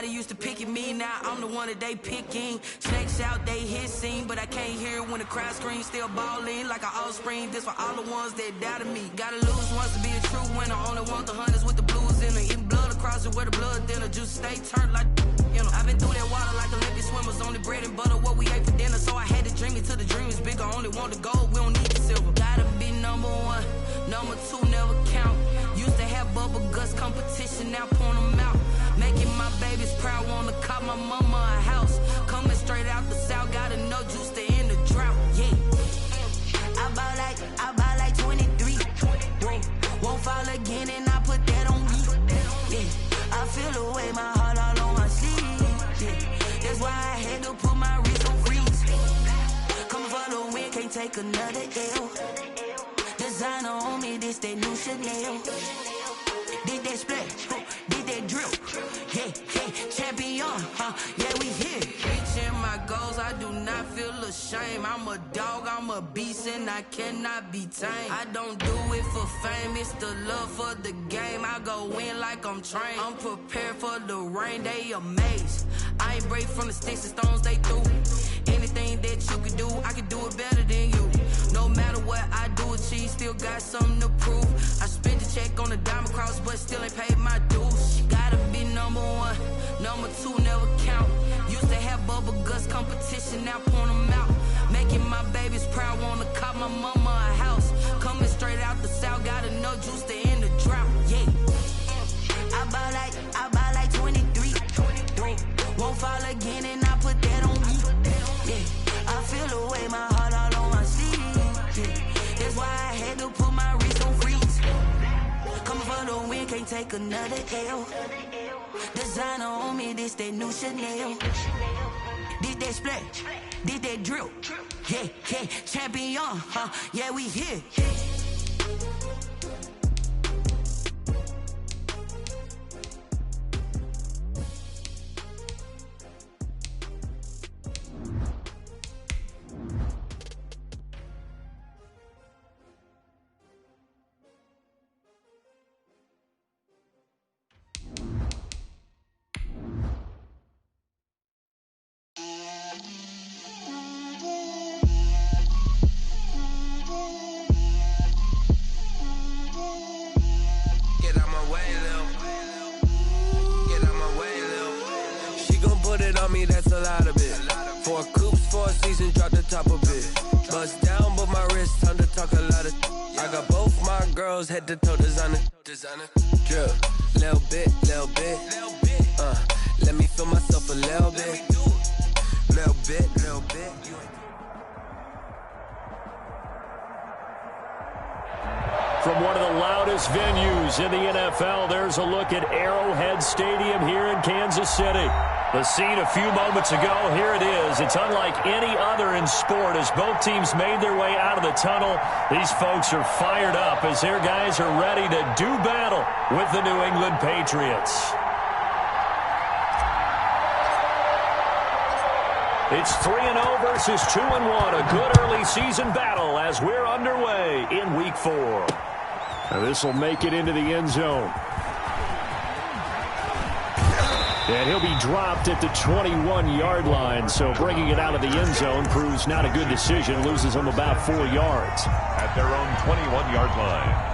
Everybody used to pick at me, now I'm the one that they picking. Snakes out, they hissing, but I can't hear it when the crowd screams. Still balling like an offspring. This for all the ones that doubted me. Gotta lose once to be a true winner. Only want the hunters with the blues in it. Eating blood across it where the blood thinner. Just stay turned like, you know. I've been through that water like Olympic swimmers. Only bread and butter, what we ate for dinner. So I had to dream it till the dream is bigger. Only want the gold, we don't need the silver. Gotta be number one, number two never count. Used to have bubble guts competition, now point them out. Making my babies proud, wanna cop my mama a house. Coming straight out the south, got enough juice to end the drought, yeah. I buy like 23. Won't fall again and I put that on me, yeah. I feel the way, my heart all on my sleeve, yeah. That's why I had to put my wrist on freeze. Coming for the win, can't take another L. Designer on me, this that new Chanel. Did that splash, did that drill, yeah, champion, yeah, we here. Reaching my goals, I do not feel ashamed. I'm a dog, I'm a beast, and I cannot be tamed. I don't do it for fame, it's the love for the game. I go in like I'm trained. I'm prepared for the rain, they amazed. I ain't break from the sticks and stones they threw. Anything that you can do, I can do it better than you. No matter what I do, achieve, still got something to prove. I spent the check on the diamond cross, but still ain't paid my dues. Gotta be number one, number two never count. Used to have bubble guts competition, now point them out. Making my babies proud, wanna cop my mama a house. Coming straight out the south, got enough juice to end the drought, yeah. I buy like 23. Won't fall again and I put that on me, yeah. I feel the way, my heart all on my sleeve, yeah. That's why I had to put my wrist on freeze. Coming for the win, can't take another L. Designer on me, this that new Chanel. Did that splash, did that drill, yeah, champion, yeah, we here. That's a lot of it. 4 coops, 4 seasons, drop the top of it. Bust down, but my wrist, time to talk a lot of. I got both my girls head to toe designer. Drip, little bit. Let me feel myself a little bit. Little bit. From one of the loudest venues in the NFL, there's a look at Arrowhead Stadium here in Kansas City. The scene a few moments ago, here it is. It's unlike any other in sport as both teams made their way out of the tunnel. These folks are fired up as their guys are ready to do battle with the New England Patriots. It's 3-0 versus 2-1. A good early season battle as we're underway in Week 4. Now this will make it into the end zone. And he'll be dropped at the 21-yard line, so bringing it out of the end zone proves not a good decision. Loses him about 4 yards. At their own 21-yard line.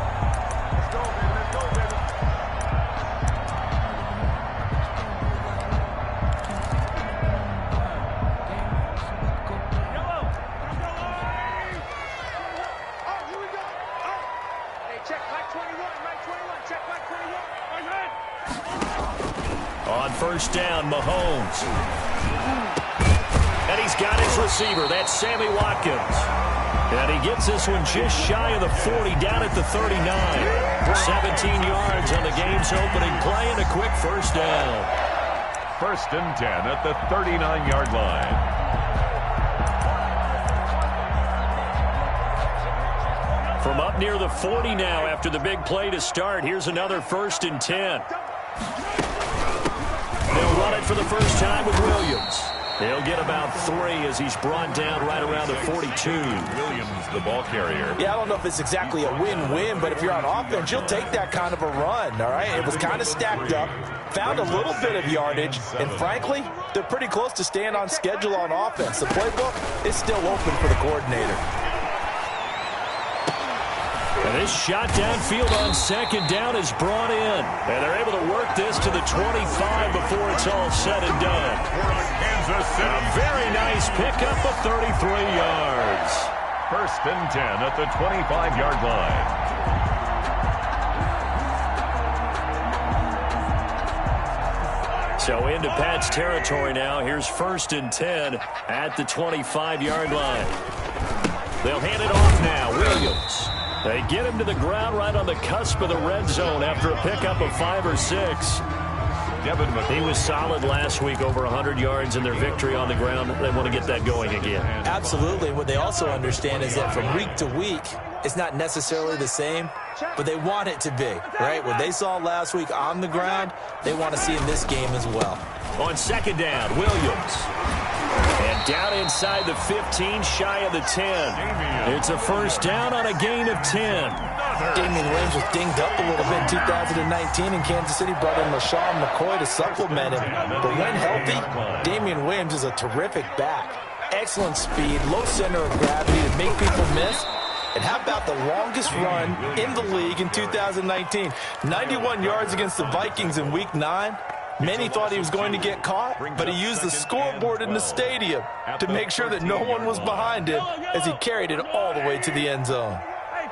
First down, Mahomes. And he's got his receiver. That's Sammy Watkins. And he gets this one just shy of the 40, down at the 39. 17 yards on the game's opening play and a quick first down. 1st and 10 at the 39-yard line. From up near the 40 now after the big play to start. Here's another 1st and 10. They'll run it for the first time with Williams. He'll get about 3 as he's brought down right around the 42. Williams, the ball carrier. Yeah, I don't know if it's exactly a win-win, but if you're on offense, you'll take that kind of a run, all right? It was kind of stacked up, found a little bit of yardage, and frankly, they're pretty close to staying on schedule on offense. The playbook is still open for the coordinator. And this shot downfield on second down is brought in. And they're able to work this to the 25 before it's all said and done. A very nice pickup of 33 yards. 1st and 10 at the 25-yard line. So into Pat's territory now. Here's 1st and 10 at the 25-yard line. They'll hand it off now. Williams. They get him to the ground right on the cusp of the red zone after a pickup of 5 or 6. He was solid last week, over 100 yards in their victory on the ground. They want to get that going again. Absolutely. What they also understand is that from week to week, it's not necessarily the same, but they want it to be, right? What they saw last week on the ground, they want to see in this game as well. On second down, Williams. And down inside the 15, shy of the 10. It's a 1st down on a gain of 10. Damian Williams was dinged up a little bit in 2019, and Kansas City brought in LaShawn McCoy to supplement him. But when healthy, Damian Williams is a terrific back. Excellent speed, low center of gravity to make people miss. And how about the longest run in the league in 2019? 91 yards against the Vikings in Week 9. Many thought he was going to get caught, but he used the scoreboard in the stadium to make sure that no one was behind him as he carried it all the way to the end zone.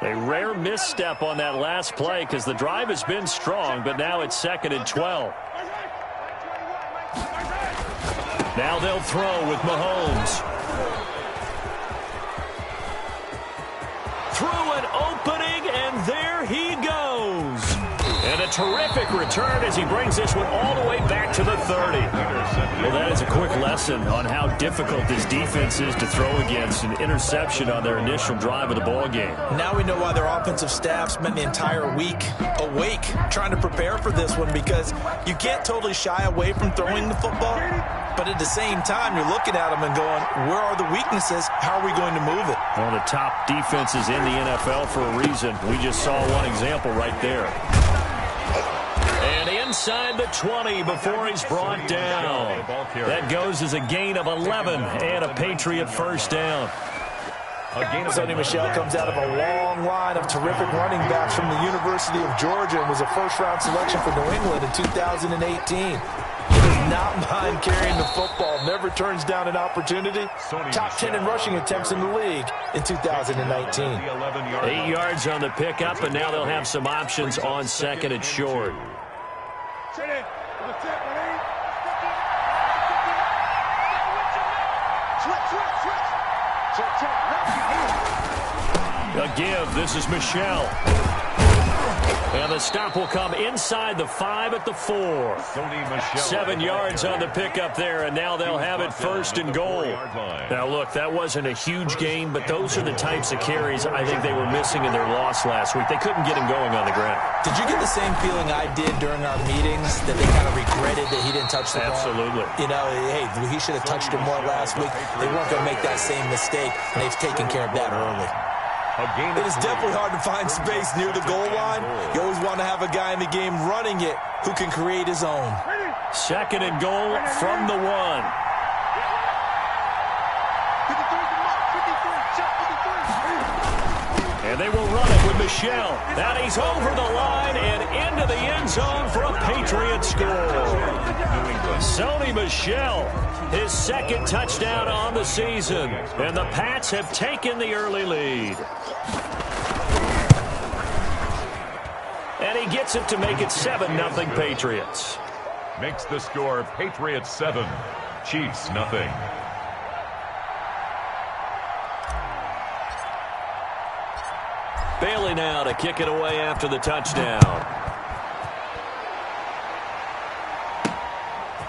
A rare misstep on that last play because the drive has been strong, but now it's 2nd and 12. Now they'll throw with Mahomes. Through an opening, and there he goes. And a terrific return as he brings this one all the way back to the 30. Well, that is a quick lesson on how difficult this defense is to throw against. An interception on their initial drive of the ball game. Now we know why their offensive staff spent the entire week awake trying to prepare for this one, because you can't totally shy away from throwing the football, but at the same time, you're looking at them and going, where are the weaknesses? How are we going to move it? One of the top defenses in the NFL for a reason. We just saw one example right there. And inside the 20 before he's brought down. That goes as a gain of 11 and a Patriot 1st down. Sony Michel comes out of a long line of terrific running backs from the University of Georgia and was a 1st-round selection for New England in 2018. He does not mind carrying the football, never turns down an opportunity. Top 10 in rushing attempts in the league in 2019. 8 yards on the pickup, and now they'll have some options on 2nd and short. A give. This is Michel. And the stop will come inside the 5 at the 4. 7 yards on the pickup there, and now they'll have it 1st and goal. Now, look, that wasn't a huge gain, but those are the types of carries I think they were missing in their loss last week. They couldn't get him going on the ground. Did you get the same feeling I did during our meetings, that they kind of regretted that he didn't touch the ball? Absolutely. You know, hey, he should have touched it more last week. They weren't going to make that same mistake, and they've taken care of that early. It is definitely hard to find space near the goal line. You always want to have a guy in the game running it who can create his own. 2nd and goal from the 1. And they will run it with Michel. And he's over the line and into the end zone for a Patriot score. Sony Michel, his 2nd touchdown on the season. And the Pats have taken the early lead. And he gets it to make it 7-0 Patriots. Makes the score Patriots 7, Chiefs 0. Bailey now to kick it away after the touchdown.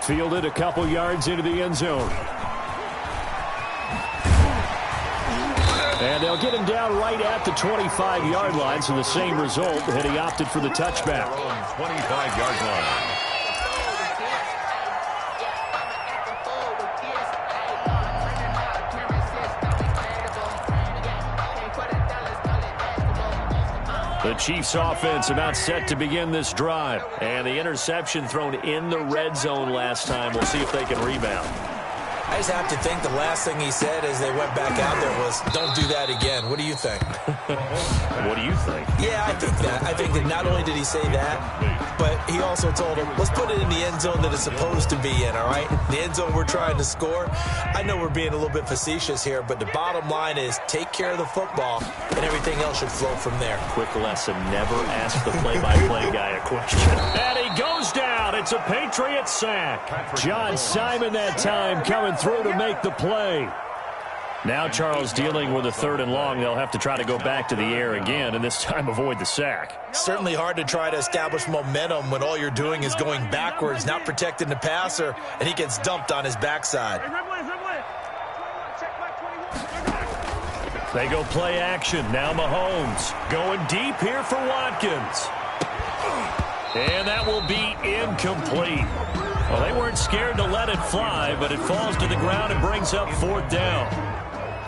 Fielded a couple yards into the end zone. And they'll get him down right at the 25-yard line, so the same result, and he opted for the touchback. 25-yard line. The Chiefs offense about set to begin this drive. And the interception thrown in the red zone last time. We'll see if they can rebound. I just have to think the last thing he said as they went back out there was, don't do that again. What do you think? What do you think? Yeah, I think that. I think that not only did he say that, but he also told him, let's put it in the end zone that it's supposed to be in, all right? The end zone we're trying to score. I know we're being a little bit facetious here, but the bottom line is take care of the football, and everything else should flow from there. Quick lesson, never ask the play-by-play guy a question. And he goes down. It's a Patriot sack. John Simon that time coming through to make the play. Now Charles dealing with a 3rd and long. They'll have to try to go back to the air again, and this time avoid the sack. Certainly hard to try to establish momentum when all you're doing is going backwards, not protecting the passer, and he gets dumped on his backside. They go play action. Now Mahomes going deep here for Watkins. And that will be incomplete. Well, they weren't scared to let it fly, but it falls to the ground and brings up 4th down.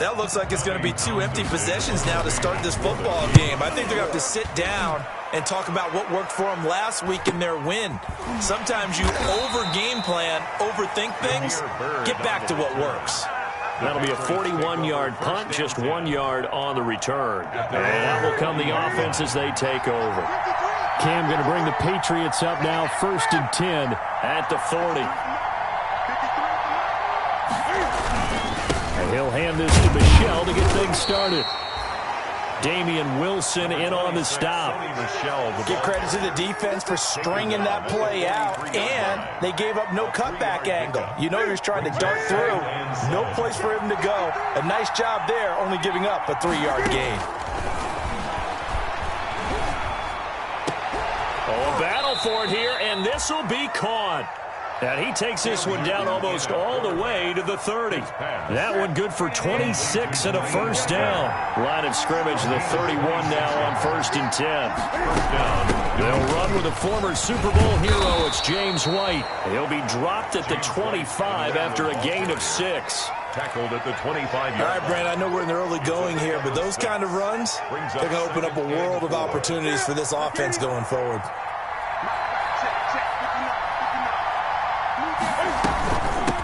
That looks like it's going to be 2 empty possessions now to start this football game. I think they're going to have to sit down and talk about what worked for them last week in their win. Sometimes you over-game plan, overthink things, get back to what works. That'll be a 41-yard punt, just 1 yard on the return. And that will come the offense as they take over. Cam going to bring the Patriots up now, 1st and 10 at the 40. And he'll hand this to Michel to get things started. Damian Wilson in on the stop. Give credit to the defense for stringing that play out, and they gave up no cutback angle. You know he was trying to dart through. No place for him to go. A nice job there, only giving up a 3-yard gain. Oh, a battle for it here, and this will be caught. And he takes this one down almost all the way to the 30. That one good for 26 and a 1st down. Line of scrimmage, the 31 now on 1st and 10. They'll run with a former Super Bowl hero. It's James White. He'll be dropped at the 25 after a gain of 6. Tackled at the 25-yard. All right, Brent, I know we're in the early going here, but those kind of runs, they're going to open up a world of opportunities for this offense going forward.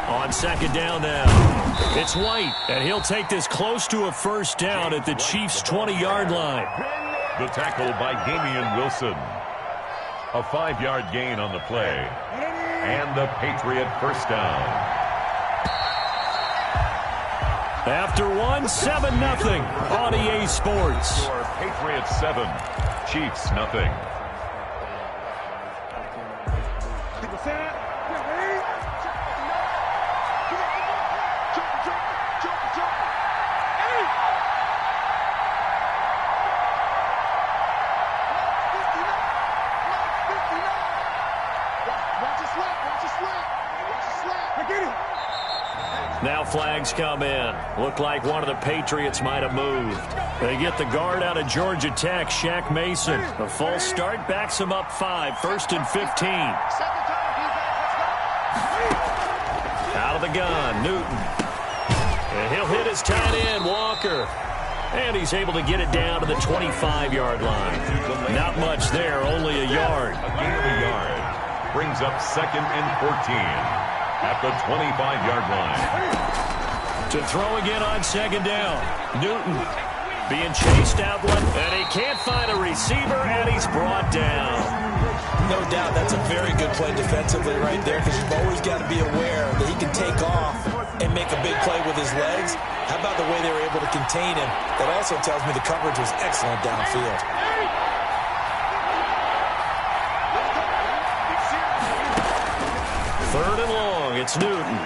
On 2nd down now, it's White, and he'll take this close to a 1st down at the Chiefs' 20-yard line. The tackle by Damian Wilson. A 5-yard gain on the play. And the Patriot 1st down. After 7-0 on EA Sports. Patriots 7, Chiefs nothing. Now flags come in. Looked like one of the Patriots might have moved. They get the guard out of Georgia Tech, Shaq Mason. A false start backs him up 5, 1st and 15. Out of the gun, Newton. And he'll hit his tight end, Walker. And he's able to get it down to the 25-yard line. Not much there, only a yard. A gain of a yard. Brings up 2nd and 14. At the 25-yard line. To throw again on 2nd down. Newton being chased out one, and he can't find a receiver, and he's brought down. No doubt that's a very good play defensively right there, because you've always got to be aware that he can take off and make a big play with his legs. How about the way they were able to contain him? That also tells me the coverage was excellent downfield. 3rd and long, it's Newton.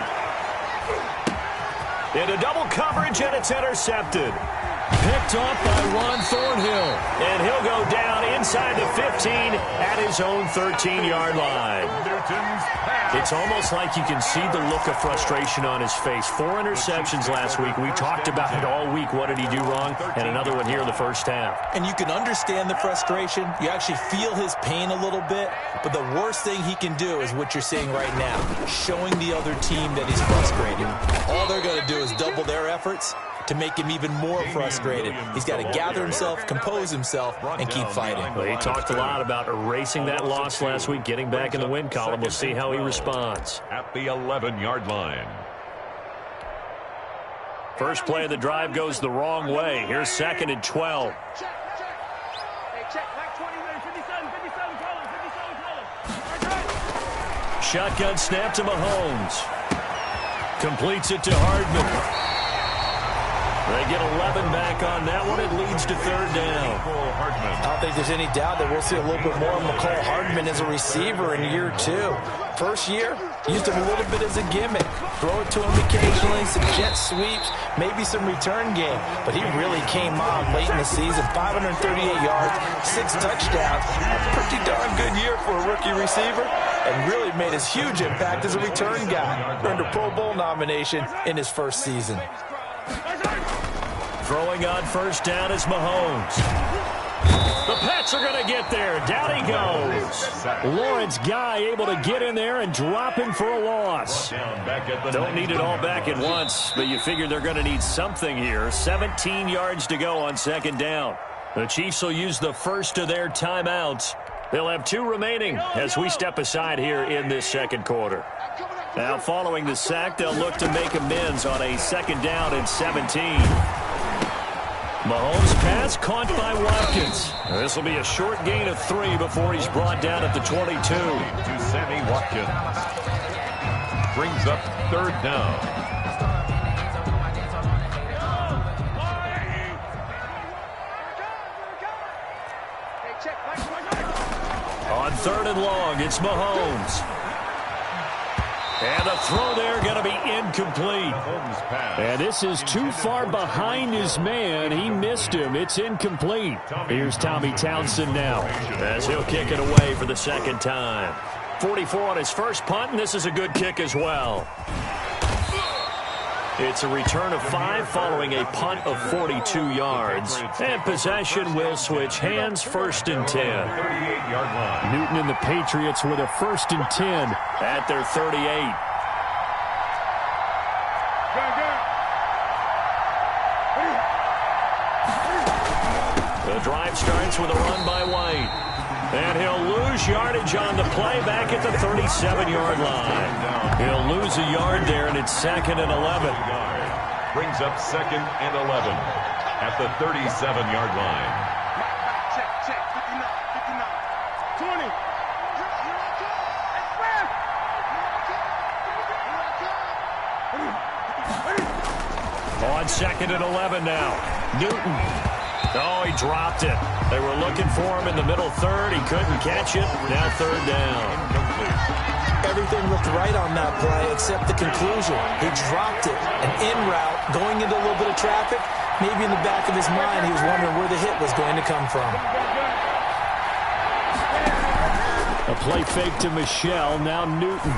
Into double coverage, and it's intercepted. Picked off by Ron Thornhill. And he'll go down inside the 15 at his own 13-yard line. It's almost like you can see the look of frustration on his face. 4 interceptions last week. We talked about it all week. What did he do wrong? And another one here in the 1st half. And you can understand the frustration. You actually feel his pain a little bit. But the worst thing he can do is what you're seeing right now, showing the other team that he's frustrated. All they're going to do is double their efforts, to make him even more frustrated. He's got to gather himself, compose himself, and keep fighting. Well, he talked a lot about erasing that loss last week, getting back in the win column. We'll see how he responds. At the 11-yard line. First play of the drive goes the wrong way. Here's 2nd and 12. Shotgun snap to Mahomes. Completes it to Hardman. They get 11 back on that one. It leads to 3rd down. I don't think there's any doubt that we'll see a little bit more of McCole Hardman as a receiver in year 2. First year, used him a little bit as a gimmick. Throw it to him occasionally, some jet sweeps, maybe some return game. But he really came on late in the season. 538 yards, 6 touchdowns. A pretty darn good year for a rookie receiver. And really made his huge impact as a return guy. Earned a Pro Bowl nomination in his first season. Throwing on first down is Mahomes. The Pats are going to get there. Down he goes. Lawrence Guy able to get in there and drop him for a loss. Don't need it all back at once, but you figure they're going to need something here. 17 yards to go on 2nd down. The Chiefs will use the first of their timeouts. They'll have 2 remaining as we step aside here in this 2nd quarter. Now, following the sack, they'll look to make amends on a 2nd down and 17. Mahomes' pass caught by Watkins. This will be a short gain of 3 before he's brought down at the 22. To Sammy Watkins. Brings up 3rd down. On 3rd and long, it's Mahomes. And the throw there going to be incomplete. And this is too far behind his man. He missed him. It's incomplete. Here's Tommy Townsend now as he'll kick it away for the 2nd time. 44 on his first punt, and this is a good kick as well. It's a return of 5 following a punt of 42 yards. And possession will switch hands, 1st and 10. 38-yard line. Newton and the Patriots with a 1st and 10 at their 38. The drive starts with a run by White. And he'll lose yardage on the play back at the 37-yard line. He'll lose a yard there, and it's 2nd and 11. Brings up 2nd and 11 at the 37-yard line. Check. 59. 20. On 2nd and 11 now. Newton. Oh, he dropped it. They were looking for him in the middle 3rd. He couldn't catch it. Now 3rd down. Everything looked right on that play except the conclusion. He dropped it. An in route, going into a little bit of traffic. Maybe in the back of his mind, he was wondering where the hit was going to come from. A play fake to Michelle. Now Newton.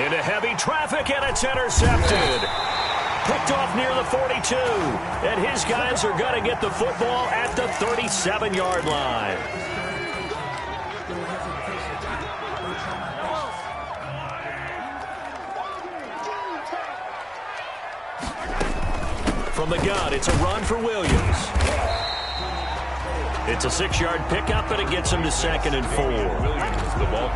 Into heavy traffic, and it's intercepted. Picked off near the 42. And his guys are going to get the football at the 37-yard line. From the gun, it's a run for Williams. It's a 6-yard pickup, and it gets him to 2nd and 4.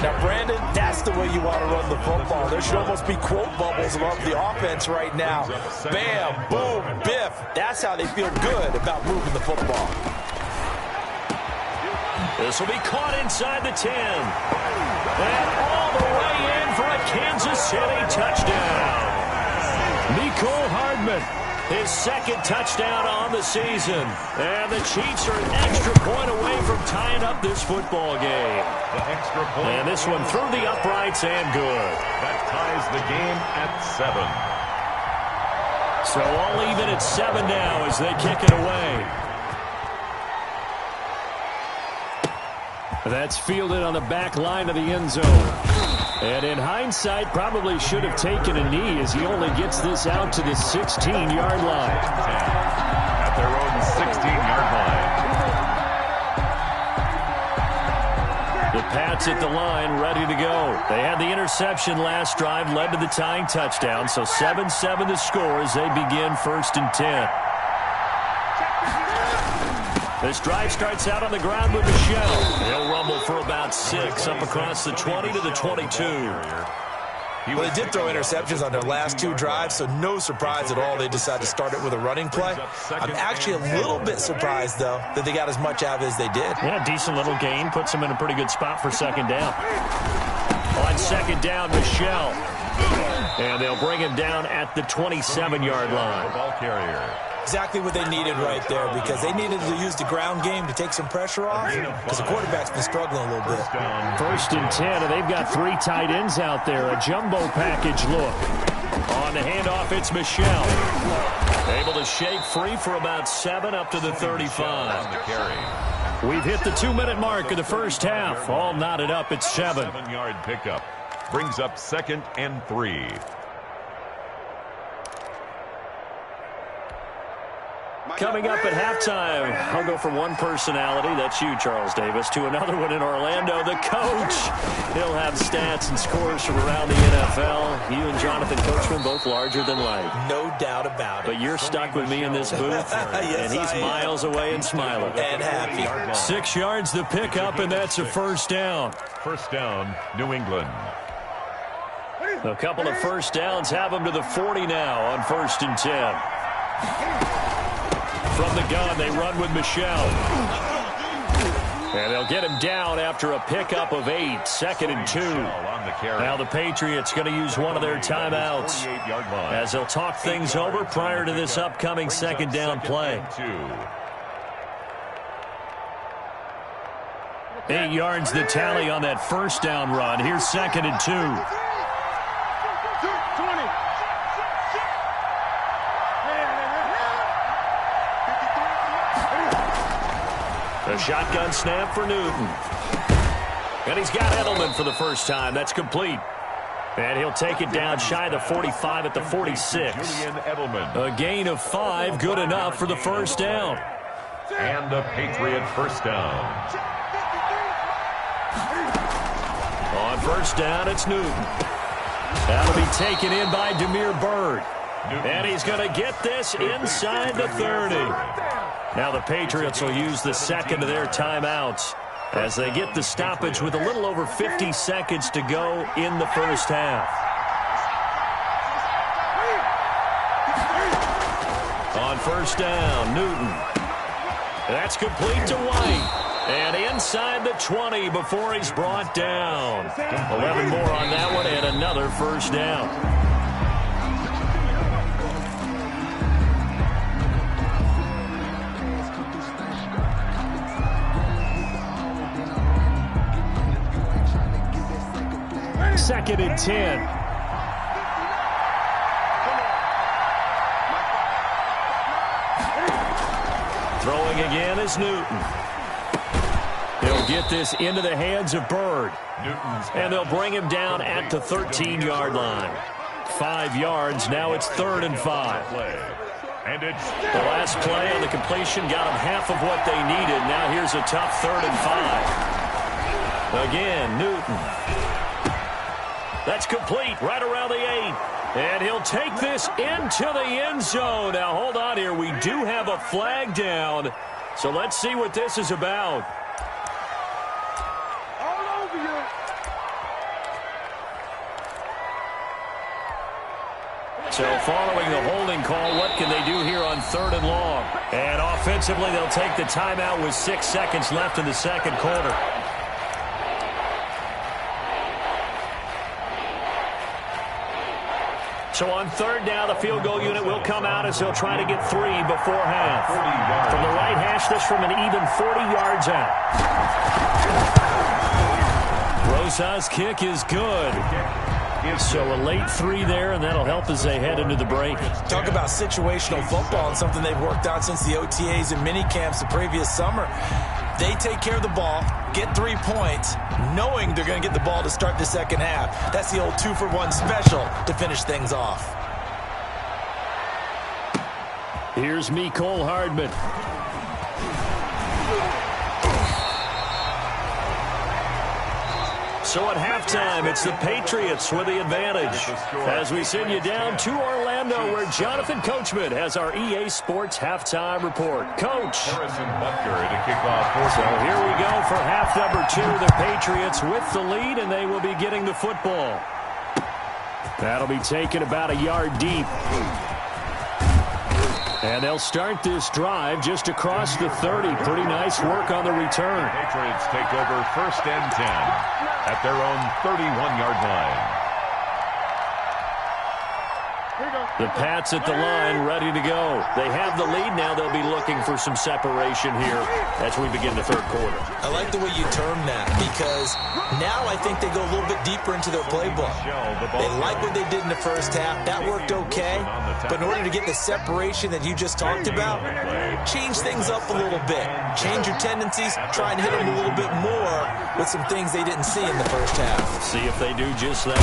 Now, Brandon, that's the way you want to run the football. There should almost be quote bubbles above the offense right now. Bam, boom, biff. That's how they feel good about moving the football. This will be caught inside the 10. And all the way in for a Kansas City touchdown. Mecole Hardman. His 2nd touchdown on the season. And the Chiefs are an extra point away from tying up this football game. The extra point. And this one through the uprights and good. That ties the game at 7. So all even at 7 now as they kick it away. That's fielded on the back line of the end zone. And in hindsight, probably should have taken a knee as he only gets this out to the 16-yard line. At their own 16-yard line. The Pats at the line, ready to go. They had the interception last drive, led to the tying touchdown. So 7-7 the score as they begin 1st and 10. This drive starts out on the ground with Michelle. He'll rumble for about 6 up across the 20 to the 22. Well, they did throw interceptions on their last 2 drives, so no surprise at all they decided to start it with a running play. I'm actually a little bit surprised, though, that they got as much out of it as they did. Yeah, decent little gain. Puts them in a pretty good spot for 2nd down. On 2nd down, Michelle. And they'll bring him down at the 27-yard line. Ball carrier. Exactly what they needed right there, because they needed to use the ground game to take some pressure off, because the quarterback's been struggling a little bit. 1st and 10, and they've got 3 tight ends out there. A jumbo package look. On the handoff, it's Michelle. Able to shake free for about 7 up to the 35. We've hit the 2-minute mark of the first half. All knotted up at 7. 7-yard pickup. Brings up 2nd and 3. Coming up at halftime, I'll go from one personality, that's you, Charles Davis, to another one in Orlando, the coach. He'll have stats and scores from around the NFL. You and Jonathan Coachman, both larger than life. No doubt about it. But you're stuck with me in this booth, Yes, and he's miles away and smiling. And happy. 6 yards the pickup, and that's a 1st down. 1st down, New England. A couple of 1st downs have them to the 40 now on 1st and 10. From the gun, they run with Michelle. And they'll get him down after a pickup of 8, 2nd and 2. Now the Patriots going to use one of their timeouts as they'll talk things over prior to this upcoming 2nd down play. 8 yards the tally on that 1st down run. Here's 2nd and 2. A shotgun snap for Newton. And he's got Edelman for the first time. That's complete. And he'll take it down shy of the 45 at the 46. A gain of 5, good enough for the 1st down. And a Patriot 1st down. On 1st down, it's Newton. That'll be taken in by Damiere Byrd. And he's going to get this inside the 30. Now the Patriots will use the 2nd of their timeouts as they get the stoppage with a little over 50 seconds to go in the 1st half. On 1st down, Newton. That's complete to White. And inside the 20 before he's brought down. 11 more on that one and another 1st down. Second and 10. Throwing again is Newton. He'll get this into the hands of Byrd. And they'll bring him down at the 13-yard line. 5 yards. Now it's 3rd and 5. And it's the last play on the completion got them half of what they needed. Now here's a tough 3rd and 5. Again, Newton. That's complete right around the 8. And he'll take this into the end zone. Now, hold on here. We do have a flag down. So let's see what this is about. All over you. So following the holding call, what can they do here on 3rd and long? And offensively, they'll take the timeout with 6 seconds left in the 2nd quarter. So on 3rd down, the field goal unit will come out as they'll try to get 3 before half. From the right hash, this from an even 40 yards out. Rosas' kick is good. So a late 3 there, and that'll help as they head into the break. Talk about situational football and something they've worked on since the OTAs and mini camps the previous summer. They take care of the ball, get 3 points, knowing they're going to get the ball to start the 2nd half. That's the old 2-for-1 special to finish things off. Here's Mecole Hardman. So at halftime, it's the Patriots with the advantage. As we send you down to Orlando, where Jonathan Coachman has our EA Sports halftime report. Coach. Harrison Butker to kick off. So here we go for half number 2. The Patriots with the lead, and they will be getting the football. That'll be taken about a yard deep. And they'll start this drive just across the 30. Pretty nice work on the return. Patriots take over 1st and 10 at their own 31-yard line. The Pats at the line, ready to go. They have the lead now. They'll be looking for some separation here as we begin the third quarter. I like the way you term that, because now I think they go a little bit deeper into their playbook. They like what they did in the first half. That worked okay. But in order to get the separation that you just talked about, change things up a little bit. Change your tendencies. Try and hit them a little bit more with some things they didn't see in the first half. See if they do just that.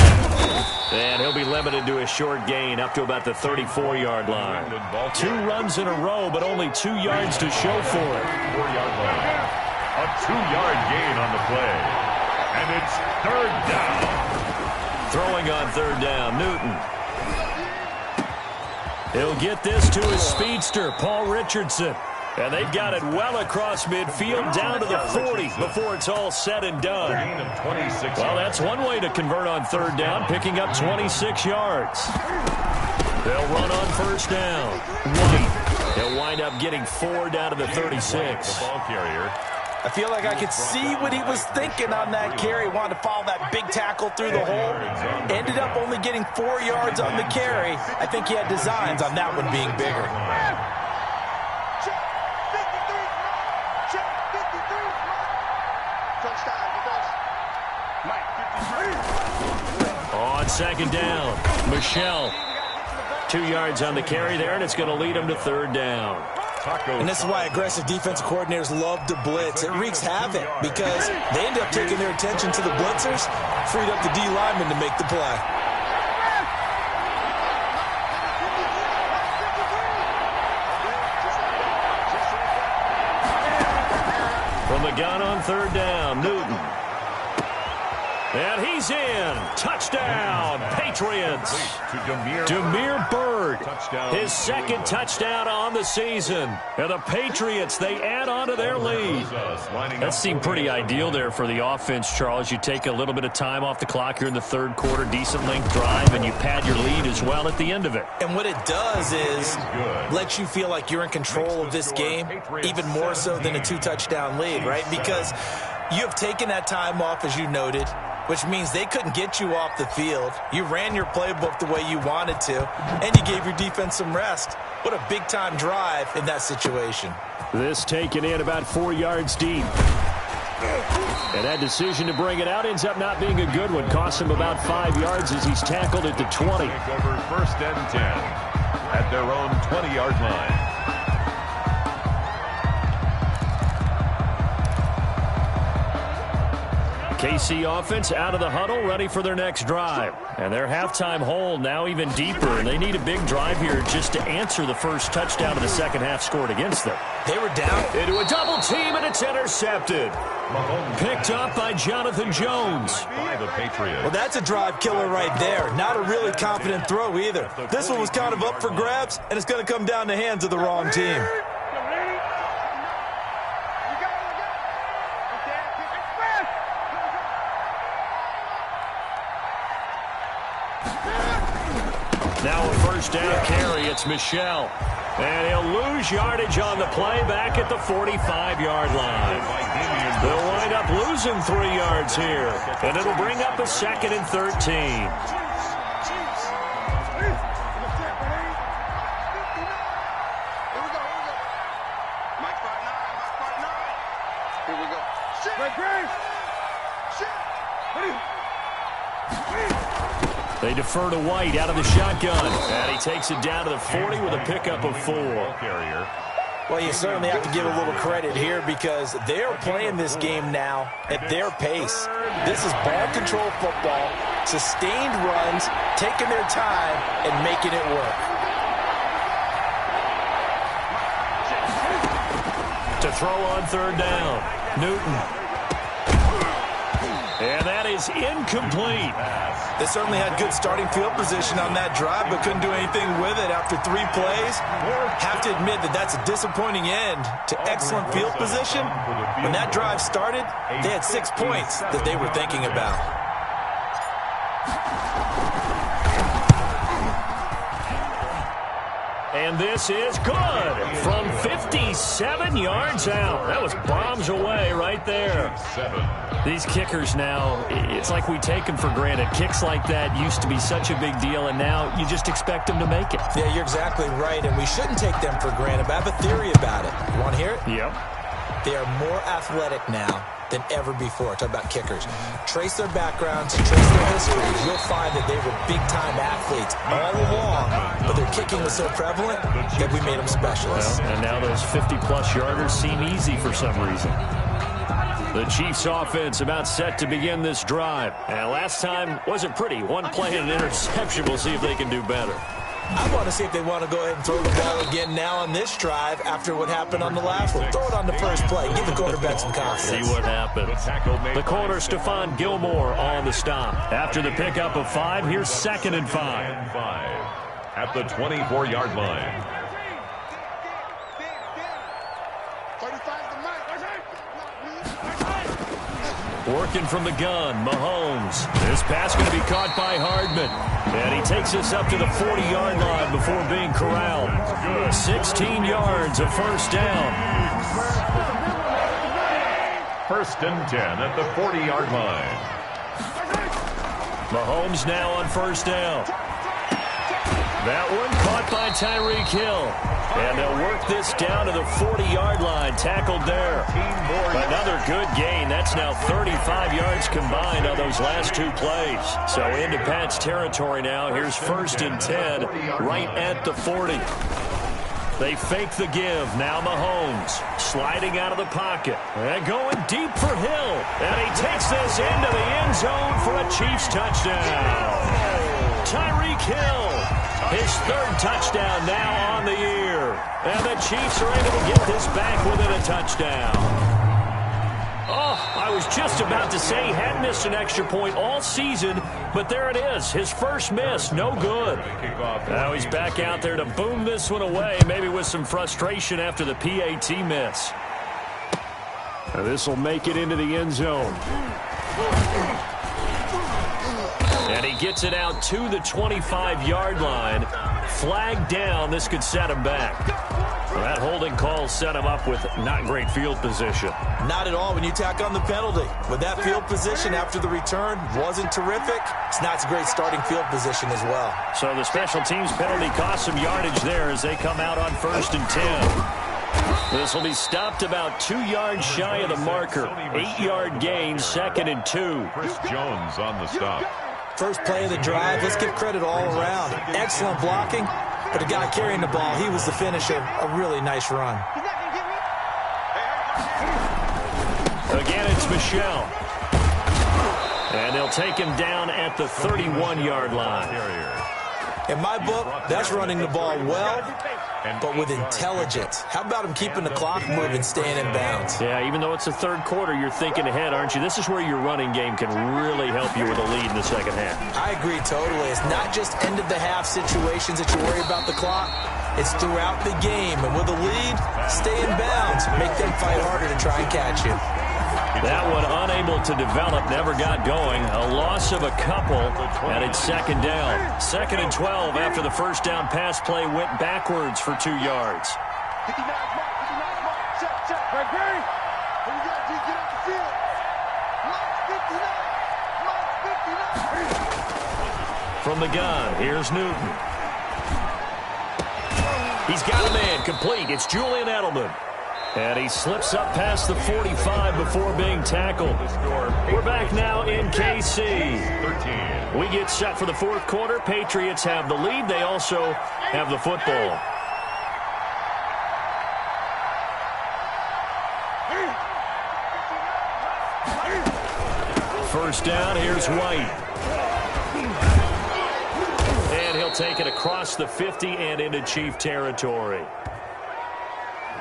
And he'll be limited to a short gain up to about the 34-yard line. 2 runs in a row, but only 2 yards to show for it. 4-yard line. A 2-yard gain on the play. And it's 3rd down. Throwing on 3rd down, Newton. He'll get this to his speedster, Paul Richardson. And they've got it well across midfield down to the 40 before it's all said and done. Well, that's one way to convert on 3rd down, picking up 26 yards. They'll run on 1st down. White. He'll wind up getting 4 down to the 36. The ball carrier. I feel like I could see what he was thinking on that carry. Wanted to follow that big tackle through the hole. Ended up only getting 4 yards on the carry. I think he had designs on that one being bigger. On 2nd down, Michelle. 2 yards on the carry there, and it's going to lead him to 3rd down. And this is why aggressive defensive coordinators love to blitz. It wreaks havoc because they end up taking their attention to the blitzers, freed up the D lineman to make the play. From the gun on 3rd down, Newton. And he's in. Touchdown, Patriots. Demir Bird, his 2nd touchdown on the season. And the Patriots, they add on to their lead. That seemed pretty ideal there for the offense, Charles. You take a little bit of time off the clock here in the 3rd quarter, decent length drive, and you pad your lead as well at the end of it. And what it does is let you feel like you're in control of this game, even more so than a 2-touchdown lead, right? Because you have taken that time off, as you noted, which means they couldn't get you off the field. You ran your playbook the way you wanted to, and you gave your defense some rest. What a big-time drive in that situation. This taken in about 4 yards deep. And that decision to bring it out ends up not being a good one. Costs him about 5 yards as he's tackled at the 20. Take over 1st and 10 at their own 20-yard line. KC offense out of the huddle, ready for their next drive. And their halftime hole now even deeper, and they need a big drive here just to answer the first touchdown of the second half scored against them. They were down into a double team, and it's intercepted. Picked up by Jonathan Jones. By the Patriots. Well, that's a drive killer right there. Not a really confident throw either. This one was kind of up for grabs, and it's going to come down the hands of the wrong team. Now a 1st down carry. It's Michelle. And he'll lose yardage on the play back at the 45-yard line. They'll wind up losing 3 yards here. And it'll bring up a 2nd and 13. They defer to White out of the shotgun. And he takes it down to the 40 with a pickup of 4. Well, you certainly have to give a little credit here because they're playing this game now at their pace. This is ball control football, sustained runs, taking their time, and making it work. To throw on 3rd down, Newton. And that is incomplete. They certainly had good starting field position on that drive, but couldn't do anything with it after 3 plays. Have to admit that that's a disappointing end to excellent field position. When that drive started, they had 6 points that they were thinking about. And this is good from 57 yards out. That was bombs away right there. These kickers now, it's like we take them for granted. Kicks like that used to be such a big deal, and now you just expect them to make it. Yeah, you're exactly right, and we shouldn't take them for granted, but I have a theory about it. You want to hear it? Yep. They are more athletic now than ever before. Talk about kickers. Trace their backgrounds, trace their histories. You'll find that they were big-time athletes all along, but their kicking was so prevalent that we made them specialists. Well, and now those 50-plus yarders seem easy for some reason. The Chiefs offense about set to begin this drive. And last time wasn't pretty. One play and an interception. We'll see if they can do better. I want to see if they want to go ahead and throw the ball again now on this drive after what happened on the last one. Throw it on the first play. Give the quarterback some confidence. See what happens. The corner, Stephon Gilmore, on the stop. After the pickup of 5, here's 2nd and 5. At the 24-yard line. Working from the gun, Mahomes. This pass going to be caught by Hardman. And he takes us up to the 40-yard line before being corralled. 16 yards, a first down. 1st and 10 at the 40-yard line. Mahomes now on first down. That one caught by Tyreek Hill. And they'll work this down to the 40-yard line. Tackled there. Another good gain. That's now 35 yards combined on those last 2 plays. So into Pat's territory now. Here's 1st and 10 right at the 40. They fake the give. Now Mahomes sliding out of the pocket. And going deep for Hill. And he takes this into the end zone for a Chiefs touchdown. Tyreek Hill. His 3rd touchdown now on the year. And the Chiefs are able to get this back within a touchdown. Oh, I was just about to say he hadn't missed an extra point all season, but there it is. His first miss, no good. Now he's back out there to boom this one away, maybe with some frustration after the PAT miss. Now this will make it into the end zone. And he gets it out to the 25-yard line. Flag down. This could set him back. Well, that holding call set him up with not great field position. Not at all when you tack on the penalty. With that field position after the return wasn't terrific, it's not a great starting field position as well. So the special teams penalty cost some yardage there as they come out on 1st and 10. This will be stopped about 2 yards shy of the marker. 8-yard gain, 2nd and 2. Chris Jones on the stop. First play of the drive, let's give credit all around. Excellent blocking, but the guy carrying the ball, he was the finisher. A really nice run. Again, it's Michel. And they'll take him down at the 31-yard line. In my book, that's running the ball well, but with intelligence. How about him keeping the clock moving, staying in bounds? Yeah, even though it's the 3rd quarter, you're thinking ahead, aren't you? This is where your running game can really help you with a lead in the 2nd half. I agree totally. It's not just end-of-the-half situations that you worry about the clock. It's throughout the game. And with a lead, stay in bounds. Make them fight harder to try and catch you. That one unable to develop, never got going. A loss of a couple, and it's 2nd down. 2nd and 12 after the first down pass play went backwards for 2 yards. From the gun, here's Newton. He's got a man complete. It's Julian Edelman. And he slips up past the 45 before being tackled. We're back now in KC. We get set for the 4th quarter. Patriots have the lead. They also have the football. First down, here's White. And he'll take it across the 50 and into Chief territory.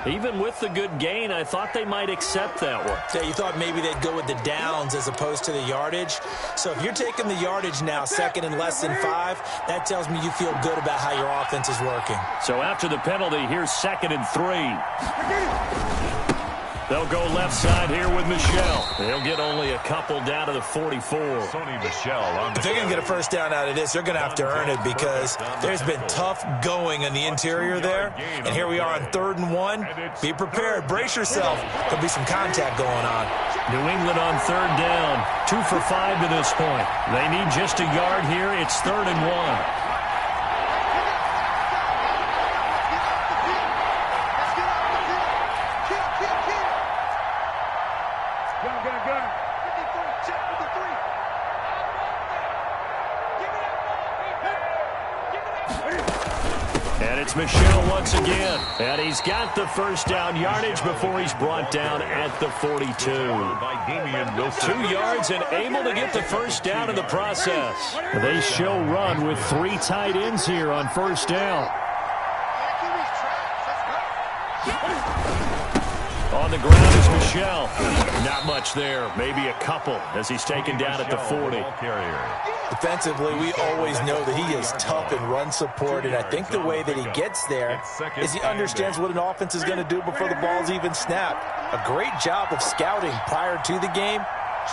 Even with the good gain, I thought they might accept that one. Yeah, you thought maybe they'd go with the downs as opposed to the yardage. So if you're taking the yardage now, second and less than 5, that tells me you feel good about how your offense is working. So after the penalty, here's 2nd and 3. They'll go left side here with Michelle. They'll get only a couple down to the 44. Sony Michelle on the If they're going to get a first down out of this, they're going to have to earn it because there's been tough going in the interior there. And here we are on 3rd and 1. Be prepared. Brace yourself. There'll be some contact going on. New England on 3rd down. 2 for 5 to this point. They need just a yard here. It's 3rd and 1. And it's Michelle once again. And he's got the first down yardage before he's brought down at the 42. by Damian Wilson. 2 yards and able to get the first down in the process. They show run with 3 tight ends here on first down. On the ground is Michelle. Not much there. Maybe a couple as he's taken down at the 40. Defensively, we always know that he is tough in run support, and I think the way that he gets there is he understands what an offense is going to do before the ball's even snapped. A great job of scouting prior to the game,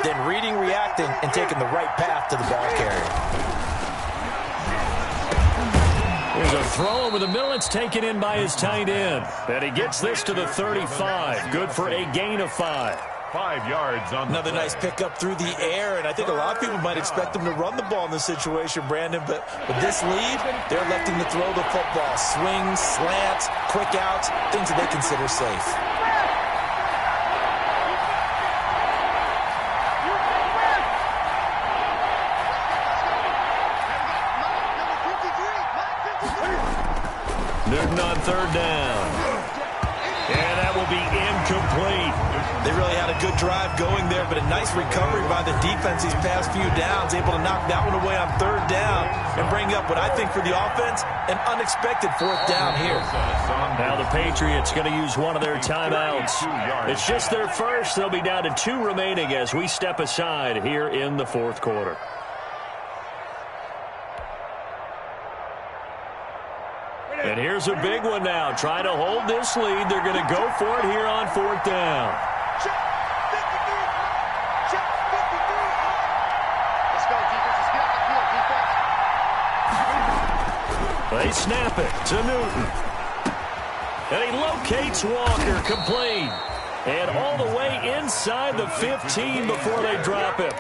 then reading, reacting, and taking the right path to the ball carrier. There's a throw over the middle. It's taken in by his tight end. And he gets this to the 35. Good for a gain of 5. 5 yards on Another nice pickup through the air, and I think a lot of people might expect him to run the ball in this situation, Brandon, but with this lead, they're electing to throw the football. Swings, slants, quick outs, things that they consider safe. Newton on 3rd down. And that will be incomplete. They really had a good drive going there, but a nice recovery by the defense these past few downs, able to knock that one away on 3rd down and bring up what I think for the offense, an unexpected 4th down here. Now the Patriots going to use one of their timeouts. It's just their first. They'll be down to 2 remaining as we step aside here in the 4th quarter. And here's a big one now. Trying to hold this lead. They're going to go for it here on 4th down. They snap it to Newton. And he locates Walker, complete. And all the way inside the 15 before they drop him.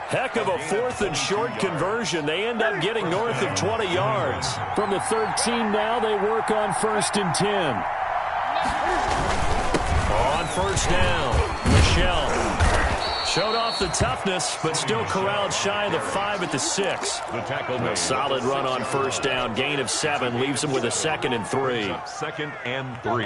Heck of a 4th and short conversion. They end up getting north of 20 yards. From the 13 now, they work on 1st and 10. On 1st down, Michelle. Showed off the toughness, but still corralled shy of the 5 at the 6. The tackle A solid run on 1st down. Gain of 7 leaves them with a 2nd and 3. 2nd and 3.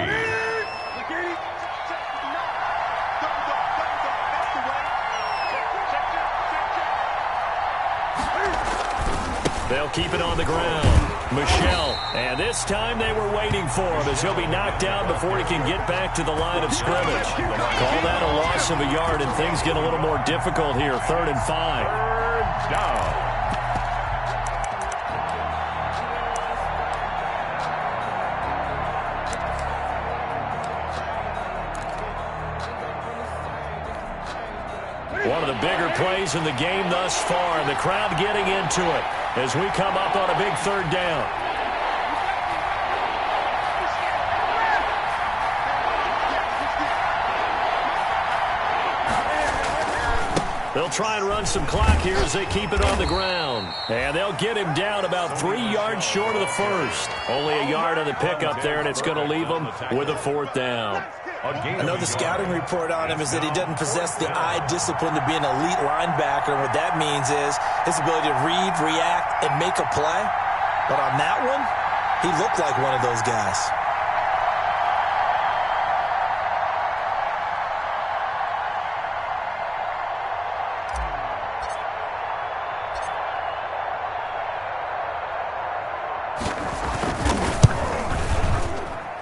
They'll keep it on the ground. Michelle. And this time they were waiting for him as he'll be knocked down before he can get back to the line of scrimmage. Call that a loss of a yard, and things get a little more difficult here. 3rd and 5. 3rd down. One of the bigger plays in the game thus far, and the crowd getting into it as we come up on a big 3rd down. They'll try and run some clock here as they keep it on the ground. And they'll get him down about 3 yards short of the 1st. Only a yard on the pickup there, and it's going to leave them with a 4th down. I know the scouting report on him is that he doesn't possess the eye discipline to be an elite linebacker. And what that means is his ability to read, react, and make a play. But on that one, he looked like one of those guys.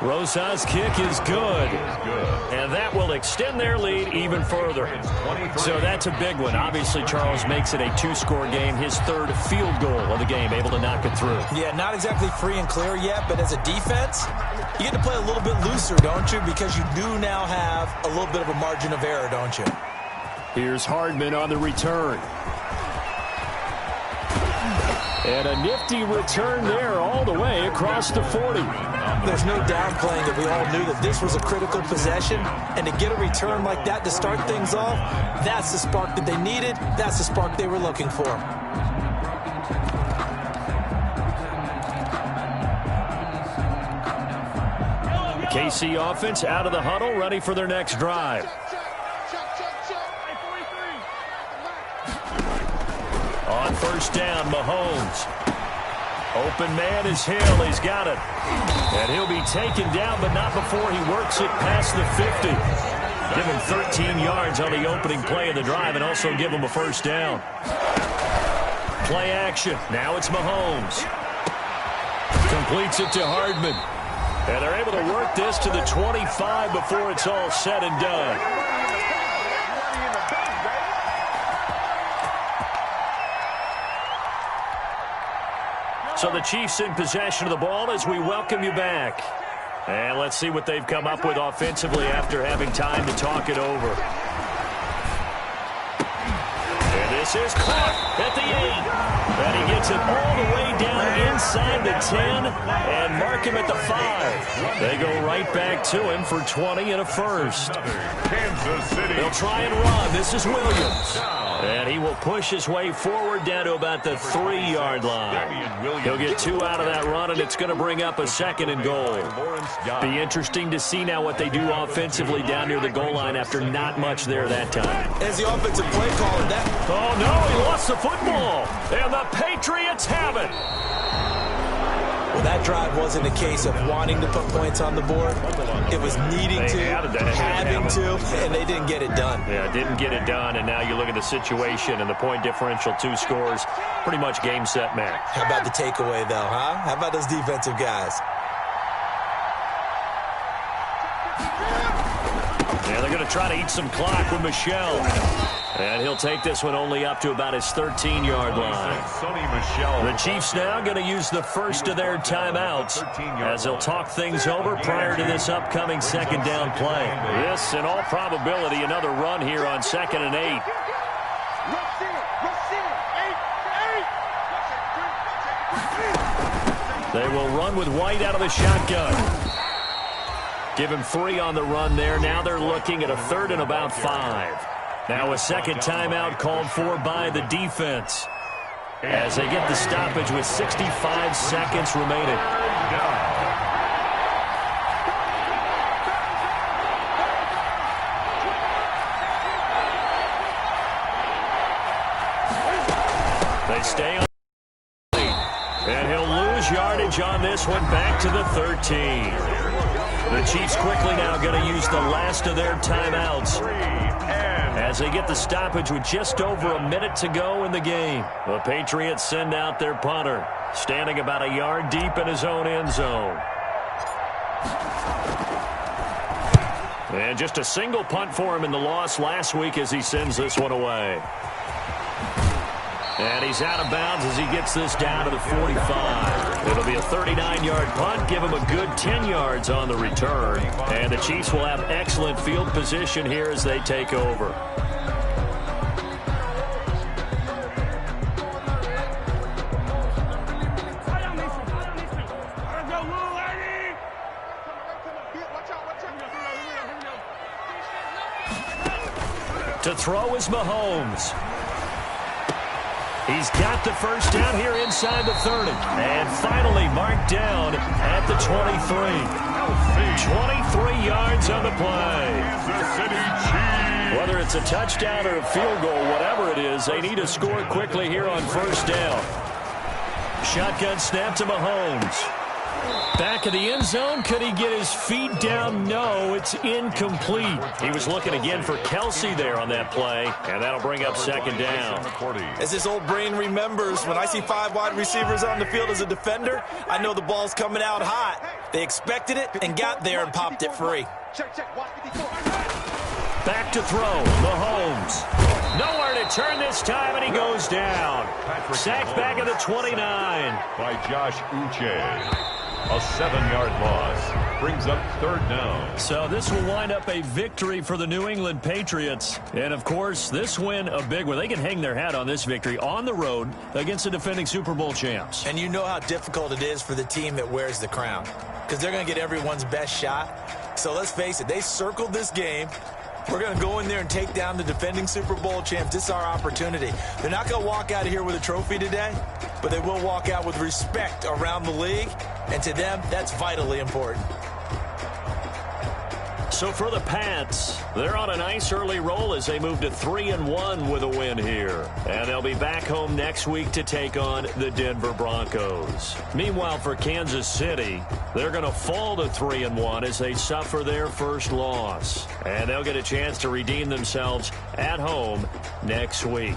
Rosa's kick is good. And that will extend their lead even further. So that's a big one. Obviously, Charles makes it a 2-score game. His third field goal of the game, able to knock it through. Yeah, not exactly free and clear yet, but as a defense, you get to play a little bit looser, don't you? Because you do now have a little bit of a margin of error, don't you? Here's Hardman on the return. And a nifty return there all the way across the 40. There's no downplaying that we all knew that this was a critical possession, and to get a return like that to start things off, that's the spark that they needed. That's the spark they were looking for. KC offense out of the huddle, ready for their next drive. On first down, Mahomes. Open man is Hill. He's got it. And he'll be taken down, but not before he works it past the 50. Give him 13 yards on the opening play of the drive and also give him a first down. Play action. Now it's Mahomes. Completes it to Hardman. And they're able to work this to the 25 before it's all said and done. So the Chiefs in possession of the ball as we welcome you back. And let's see what they've come up with offensively after having time to talk it over. And this is caught at the 8. And he gets it all the way down inside the 10 and mark him at the 5. They go right back to him for 20 and a first. Kansas City. They'll try and run. This is Williams. And he will push his way forward down to about the 3-yard line. He'll get 2 out of that run, and it's going to bring up a 2nd and goal. Be interesting to see now what they do offensively down near the goal line after not much there that time. As the offensive play caller, Oh, no, he lost the football. And the Patriots have it. Well, that drive wasn't a case of wanting to put points on the board. It was needing to, having to, and they didn't get it done. Yeah, didn't get it done, and now you look at the situation and the point differential, 2 scores, pretty much game, set, match. How about the takeaway, though, huh? How about those defensive guys? Yeah, they're going to try to eat some clock with Michelle. And he'll take this one only up to about his 13-yard line. The Chiefs now going to use the first of their timeouts as they'll talk things over prior to this upcoming 2nd down play. This, in all probability, another run here on 2nd and 8. They will run with White out of the shotgun. Give him 3 on the run there. Now they're looking at a 3rd and about 5. Now a second timeout called for by the defense as they get the stoppage with 65 seconds remaining. They stay on. And he'll lose yardage on this one back to the 13. The Chiefs quickly now going to use the last of their timeouts as they get the stoppage with just over a minute to go in the game. The Patriots send out their punter, standing about a yard deep in his own end zone. And just a single punt for him in the loss last week as he sends this one away. And he's out of bounds as he gets this down to the 45. It'll be a 39-yard punt, give him a good 10 yards on the return. And the Chiefs will have excellent field position here as they take over. To throw is Mahomes. He's got the first down here inside the 30. And finally marked down at the 23. 23 yards on the play. Whether it's a touchdown or a field goal, whatever it is, they need to score quickly here on first down. Shotgun snap to Mahomes. Back of the end zone. Could he get his feet down? No, it's incomplete. He was looking again for Kelsey there on that play, and that'll bring up second down. As this old brain remembers, when I see 5 wide receivers on the field as a defender, I know the ball's coming out hot. They expected it and got there and popped it free. Back to throw. Mahomes. Nowhere to turn this time, and he goes down. Sacked back at the 29. By Josh Uche. A 7-yard loss brings up third down. So this will wind up a victory for the New England Patriots. And, of course, this win a big one. They can hang their hat on this victory on the road against the defending Super Bowl champs. And you know how difficult it is for the team that wears the crown, because they're going to get everyone's best shot. So let's face it, they circled this game. We're going to go in there and take down the defending Super Bowl champs. This is our opportunity. They're not going to walk out of here with a trophy today, but they will walk out with respect around the league. And to them, that's vitally important. So for the Pats, they're on a nice early roll as they move to 3-1 with a win here. And they'll be back home next week to take on the Denver Broncos. Meanwhile, for Kansas City, they're going to fall to 3-1 as they suffer their first loss. And they'll get a chance to redeem themselves at home next week.